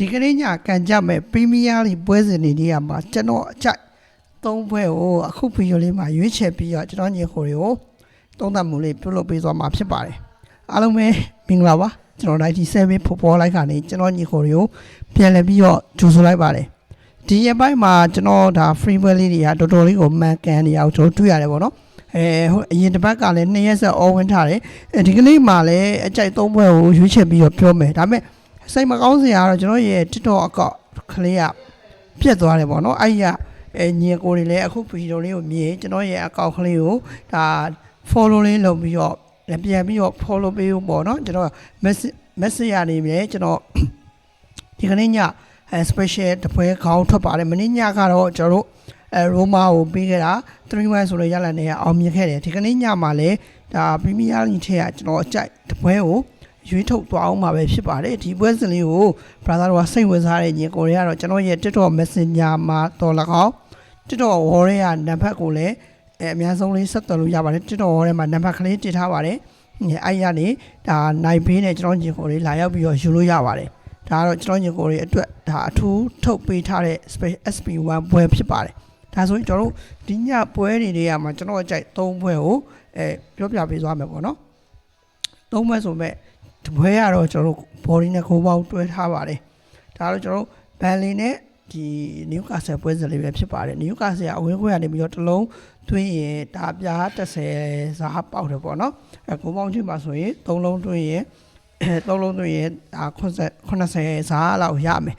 ဒီကနေ့ညကန်ကြမဲ့ပရီးမီးယားလိပွဲစဉ်တွေနေရာမှာကျွန်တော်အကြိုက်၃ပွဲကိုအခုဗီဒီယိုလေးမှာရွေးချယ်ပြီးတော့ကျွန်တော်ညီကိုတွေကိုသုံးသပ်မှုလေးပြုလုပ်ပေးသွားမှာဖြစ်ပါတယ်အားလုံးပဲမင်္ဂလာပါကျွန်တော်97ဖူဘောလိုက်ကနေကျွန်တော်ညီကိုတွေကိုပြန်လည်ပြီးတော့ကြိုဆိုလိုက်ပါတယ်ဒီရက်ပိုင်းမှာကျွန်တော်ဒါ free ပွဲလေးတွေကတော်တော်လေးကိုမှန်ကန်နေအောင်ကျွန်တော်တွေ့ရတယ်ပေါ့နော်အရင်တစ်ပတ်ကလည်း2ရက်ဆက် all win ထားတယ်ဒီကနေ့မှာလည်းအကြိုက်၃ပွဲကိုရွေးချယ်ပြီးတော့ပြောမယ်ဒါပေမဲ့စိတ်မကောင်းစရာတော့ကျွန်တော်ရဲ့ TikTok အကောင့်ကလေးကပြတ်သွားတယ်ပေါ့နော်အဲ့ဒီကညီကိုတွေလည်းအခုဗီဒီယိုလေးကိုမြင်ကျွန်တော်ရဲ့အကောင့်ကလေးကိုဒါ follow လေးလုပ်ပြီးတော့ပြန်ပြီးတော့ follow ပေးဖို့ပေါ့နော်ကျွန်တော် message ရနေပြီကျွန်တော်ဒီကနေ့ညspecial တပွဲခေါင်းထွက်ပါတယ်မနေ့ညကတော့ကျွန်တော်တို့ရိုမာကိုပေးခဲ့တာ3-1ဆိုတော့ရလာနေအောင်မြင်ခဲ့တယ်ဒီကနေ့ညမှာလည်းဒါပရီးမီးယားလိထဲကကျွန်တော်အကြိုက်တပွဲကိုရွေးထုတ်သွားအောင်မှာပဲဖြစ်ပါတယ်ဒီပွဲစဉ်လေးကို brother တို့ကစိတ်ဝင်စားတဲ့ညီကိုတွေကတော့ကျွန်တော်ရဲ့ TikTok Messenger မှာတော်လကောက် TikTok wall ရဲ့နံပါတ်ကိုလည်းအများဆုံးလေးဆက်သွယ်လို့ရပါတယ် TikTok wall ထဲမှာနံပါတ်ကလေးတင်ထားပါတယ်အဲ့ရနေဒါနိုင်ဘေးနဲ့ကျွန်တော်ညီကိုတွေလာရောက်ပြီးတော့ယူလို့ရပါတယ်ဒါကတော့ကျွန်တော်ညီကိုတွေအတွက်ဒါအထူးထုတ်ပေးထားတဲ့ SP1 ပွဲဖြစ်ပါတယ်ဒါဆိုရင်ကျွန်တော်တို့ဒီညပွဲတွေတွေကမှာကျွန်တော်အကြိုက်3ပွဲကိုပြောပြပေးသွားမယ်ပေါ့နော်3ပွဲဆိုမဲ့ဒီပွဲကတော့ကျွန်တော်တို့ body နဲ့ခိုးပေါင်းတွဲထားပါတယ်ဒါတော့ကျွန်တော်တို့ဘန်လီနဲ့ဒီနယူကာဆယ်ပွဲစဉ်လေးပဲဖြစ်ပါတယ်နယူကာဆယ်ကအဝင်းခွဲကနေပြီးတော့တစ်လုံးသွင်းရင်ဒါပြား30စားပေါက်တယ်ပေါ့နော်ခိုးပေါင်းချင်းမှာဆိုရင်3လုံးသွင်းရင်3လုံးသွင်းရင်ဒါ80စားလောက်ရမယ်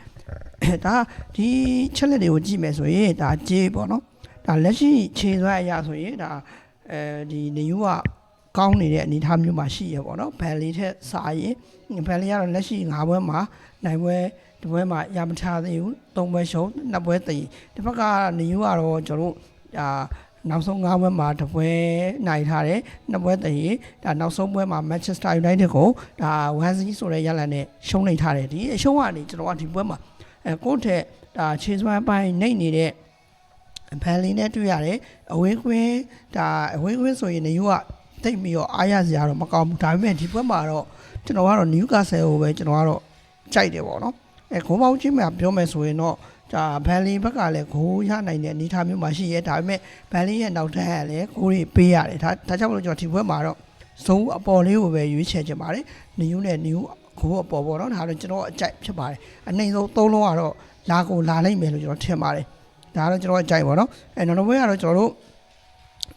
ဒါဒီချက်လက်တွေကိုကြည့်မယ်ဆိုရင်ဒါကြေးပေါ့နော်ဒါလက်ရှိခြေစွမ်းအရာဆိုရင်ဒါဒီနယူကကောင်းနေတဲ့အနေအထားမျိုးမှာရှိရပေါ့နော်ဘန်လီထက်စားရင်ဘန်လီကတော့လက်ရှိ9ပွဲမှာနိုင်ပွဲဒီပွဲမှာရမထားသေးဘူး3ပွဲရှုံး2ပွဲတည်ဒီဘက်ကနေယူကတော့ကျွန်တော်တို့နောက်ဆုံး9ပွဲမှာတပွဲနိုင်ထားတယ်2ပွဲတည်ဒါနောက်ဆုံးပွဲမှာ Manchester United ကိုဒါ1-0ဆိုတဲ့ရလဒ်နဲ့ရှုံးနိုင်ထားတယ်ဒီအရှုံးကနေကျွန်တော်ကဒီပွဲမှာကိုယ့်ထက်ဒါခြေစွမ်းပိုင်းနှိမ့်နေတဲ့ဘန်လီနဲ့တွေ့ရတယ်အဝေးကွင်းဒါအဝေးကွင်းဆိုရင်နေယူကတိတ်ပြီးတော့အားရစရာတော့မကောင်းဘူးဒါပေမဲ့ဒီဘက်မှာတော့ကျွန်တော်ကတော့နယူကာဆယ်ကိုပဲကျွန်တော်ကတော့ကြိုက်တယ်ပေါ့နော်ဂိုးပေါင်းချင်းမှာပြောမယ်ဆိုရင်တော့ဒါဘန်လီဘက်ကလည်းဂိုးရနိုင်တဲ့အနေအထားမျိုးမှာရှိရဲဒါပေမဲ့ဘန်လီရဲ့နောက်ထပ်ကလည်းဂိုးတွေပေးရတယ်ဒါကြောင့်မလို့ကျွန်တော်ဒီဘက်မှာတော့ဇုံအပေါ်လေးကိုပဲရွေးချယ်ချင်ပါတယ်နယူနဲ့နယူဂိုးအပေါ်ပေါ့နော်ဒါတော့ကျွန်တော်အကြိုက်ဖြစ်ပါတယ်အနှိမ့်ဆုံး3လုံးကတော့လာကိုလာလိုက်မယ်လို့ကျွန်တော်ထင်ပါတယ်ဒါကတော့ကျွန်တော်အကြိုက်ပေါ့နော်နောက်တစ်ပွဲကတော့ကျွန်တော်တို့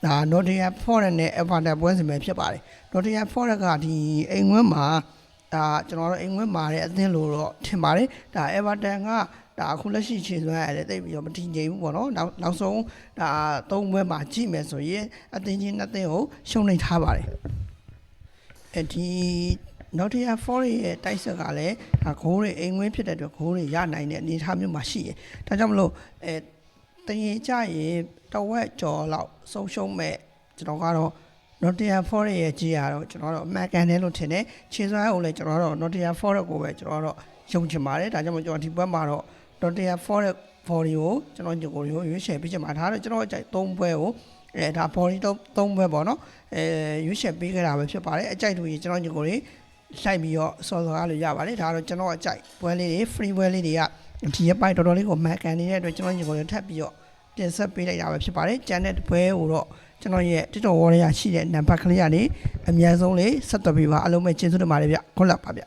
ဒါ Nottingham Forest နဲ့ Everton ပွဲစဉ်ပဲဖြစ်ပါတယ် Nottingham Forest ကဒီအိမ်ဝင်းမှာဒါကျွန်တော်တို့အိမ်ဝင်းမှာတဲ့အသင်းလို့တော့ထင်ပါတယ်ဒါ Everton ကဒါအခုလက်ရှိခြေစွမ်းရတယ်တိတ်ပြီးတော့မတည်ငြိမ်ဘူးပေါ့နော်နောက်ဆုံးဒါ3ပွဲမှာကြည့်မယ်ဆိုရင်အသင်းချင်း2သင်းကိုရှုံးနေထားပါတယ်ဒီ Nottingham Forest ရဲ့တိုက်ဆက်ကလည်းဒါဂိုးတွေအိမ်ဝင်းဖြစ်တဲ့အတွက်ဂိုးတွေရနိုင်တဲ့အနေအထားမျိုးမှာရှိတယ်ဒါကြောင့်မလို့တင်ရင်ကြရင်တဝက်ကျော်လောက်ဆုံးရှုံးမဲ့ကျွန်တော်ကတော့ Nottingham Forest ရဲ့ကြီးရတော့ကျွန်တော်တို့အမှန်ကန်တယ်လို့ထင်တယ်ခြေစွမ်းကိုလည်းကျွန်တော်တို့ Nottingham Forest ကိုပဲကျွန်တော်တို့ယုံချင်ပါတယ်ဒါကြောင့်မို့ကျွန်တော်ဒီဘက်မှာတော့ Nottingham Forest body ကိုကျွန်တော်ညီကိုတွေကိုရွေးချယ်ပေးချင်ပါတယ်ဒါတော့ကျွန်တော်အကြိုက်3ပွဲကိုဒါ body 3ပွဲပေါ့နော်ရွေးချယ်ပေးခဲ့တာပဲဖြစ်ပါတယ်အကြိုက်သူကြီးကျွန်တော်ညီကိုတွေလိုက်ပြီးတော့စော်စော်ကားလို့ရပါတယ်ဒါတော့ကျွန်တော်အကြိုက်ပွဲလေးတွေ free ပွဲလေးတွေကဒီရက်ပိုင်းတော်တော်လေးကိုမှန်ကန်နေတဲ့အတွက်ကျွန်တော်ညီကိုတွေထပ်ပြီးတော့တင်ဆက်ပေးလိုက်တာပဲဖြစ်ပါတယ်ကျန်တဲ့ပွဲကိုတော့ကျွန်တော်ရဲ့ TikTok wall ရရှိတဲ့နံပါတ်ကလေးကနေအများဆုံးလေးဆက်သွယ်ပေးပါအားလုံးပဲကျေးဇူးတင်ပါတယ်ဗျခုနကပါဗျ